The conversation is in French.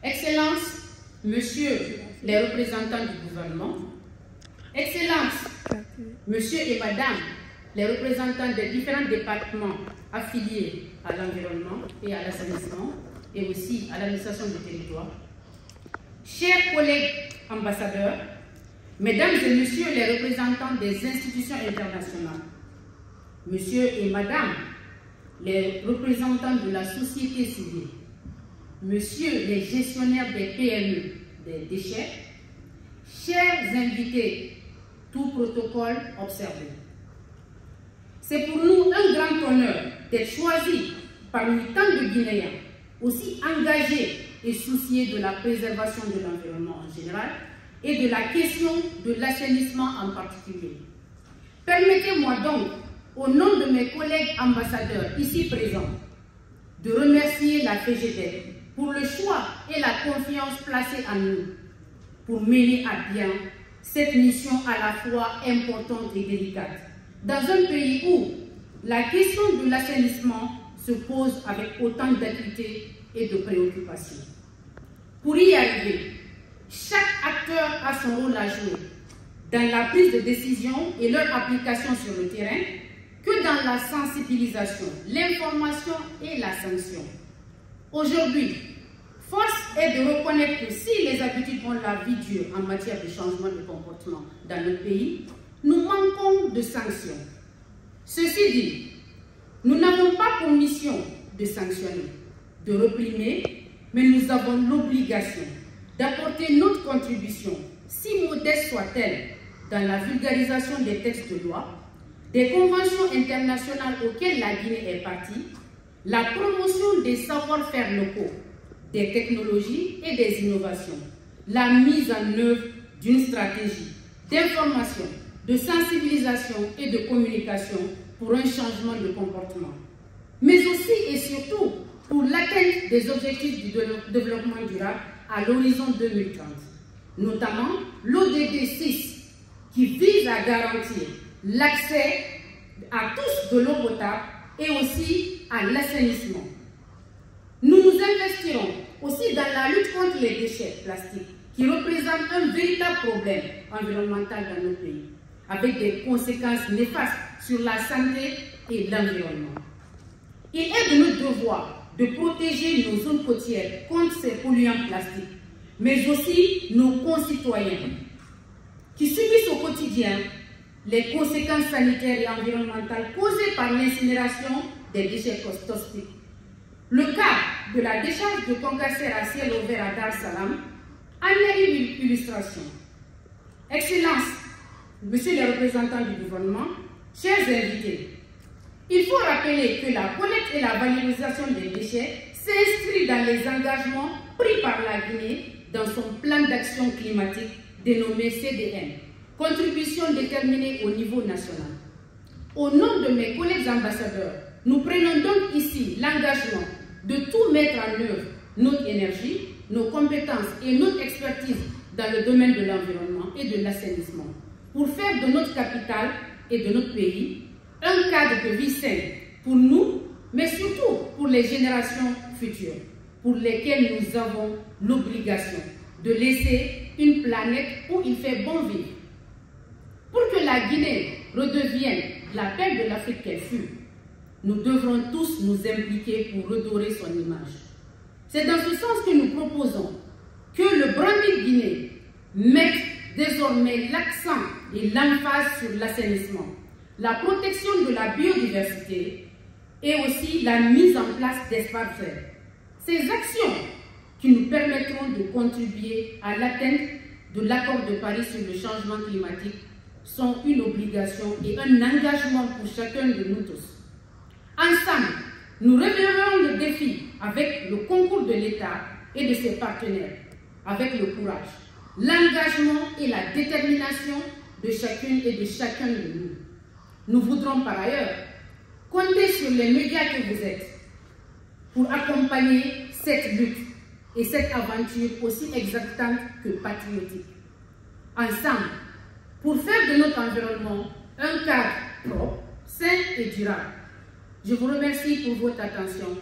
Excellences, Messieurs les représentants du gouvernement, Excellences, Messieurs et Madame les représentants des différents départements affiliés à l'environnement et à l'assainissement et aussi à l'administration du territoire, chers collègues ambassadeurs, Mesdames et Messieurs les représentants des institutions internationales, Messieurs et Madame les représentants de la société civile, Messieurs les gestionnaires des PME des déchets, chers invités, tout protocole observé. C'est pour nous un grand honneur d'être choisis parmi tant de Guinéens, aussi engagés et soucieux de la préservation de l'environnement en général et de la question de l'assainissement en particulier. Permettez-moi donc, au nom de mes collègues ambassadeurs ici présents, de remercier la FGTEC pour le choix et la confiance placée en nous pour mener à bien cette mission à la fois importante et délicate, dans un pays où la question de l'assainissement se pose avec autant d'acuité et de préoccupation. Pour y arriver, chaque acteur a son rôle à jouer dans la prise de décision et leur application sur le terrain, que dans la sensibilisation, l'information et la sanction. Aujourd'hui, force est de reconnaître que si les habitudes ont la vie dure en matière de changement de comportement dans notre pays, nous manquons de sanctions. Ceci dit, nous n'avons pas pour mission de sanctionner, de réprimer, mais nous avons l'obligation d'apporter notre contribution, si modeste soit-elle, dans la vulgarisation des textes de loi, des conventions internationales auxquelles la Guinée est partie, la promotion des savoir-faire locaux, des technologies et des innovations, la mise en œuvre d'une stratégie d'information, de sensibilisation et de communication pour un changement de comportement, mais aussi et surtout pour l'atteinte des objectifs du développement durable à l'horizon 2030, notamment l'ODD 6 qui vise à garantir l'accès à tous de l'eau potable et aussi à l'assainissement. Nous nous investirons aussi dans la lutte contre les déchets plastiques qui représentent un véritable problème environnemental dans nos pays, avec des conséquences néfastes sur la santé et l'environnement. Il est de notre devoir de protéger nos zones côtières contre ces polluants plastiques, mais aussi nos concitoyens qui subissent au quotidien les conséquences sanitaires et environnementales causées par l'incinération des déchets toxiques. Le cas de la décharge de Concassé à ciel ouvert à Dar Salam en est une illustration. Excellences, Messieurs les représentants du gouvernement, chers invités, il faut rappeler que la collecte et la valorisation des déchets s'inscrit dans les engagements pris par la Guinée dans son plan d'action climatique dénommé CDN, contribution déterminée au niveau national. Au nom de mes collègues ambassadeurs, nous prenons donc ici l'engagement de tout mettre en œuvre, notre énergie, nos compétences et notre expertise dans le domaine de l'environnement et de l'assainissement, pour faire de notre capitale et de notre pays un cadre de vie sain pour nous, mais surtout pour les générations futures, pour lesquelles nous avons l'obligation de laisser une planète où il fait bon vivre. Pour que la Guinée redevienne la perle de l'Afrique qu'elle fut, nous devrons tous nous impliquer pour redorer son image. C'est dans ce sens que nous proposons que le branding Guinée mette désormais l'accent et l'emphase sur l'assainissement, la protection de la biodiversité et aussi la mise en place d'espaces verts. Ces actions qui nous permettront de contribuer à l'atteinte de l'accord de Paris sur le changement climatique sont une obligation et un engagement pour chacun de nous tous. Ensemble, nous relèverons le défi avec le concours de l'État et de ses partenaires, avec le courage, l'engagement et la détermination de chacune et de chacun de nous. Nous voudrons par ailleurs compter sur les médias que vous êtes pour accompagner cette lutte et cette aventure aussi exaltante que patriotique. Ensemble, pour faire de notre environnement un cadre propre, sain et durable. Je vous remercie pour votre attention.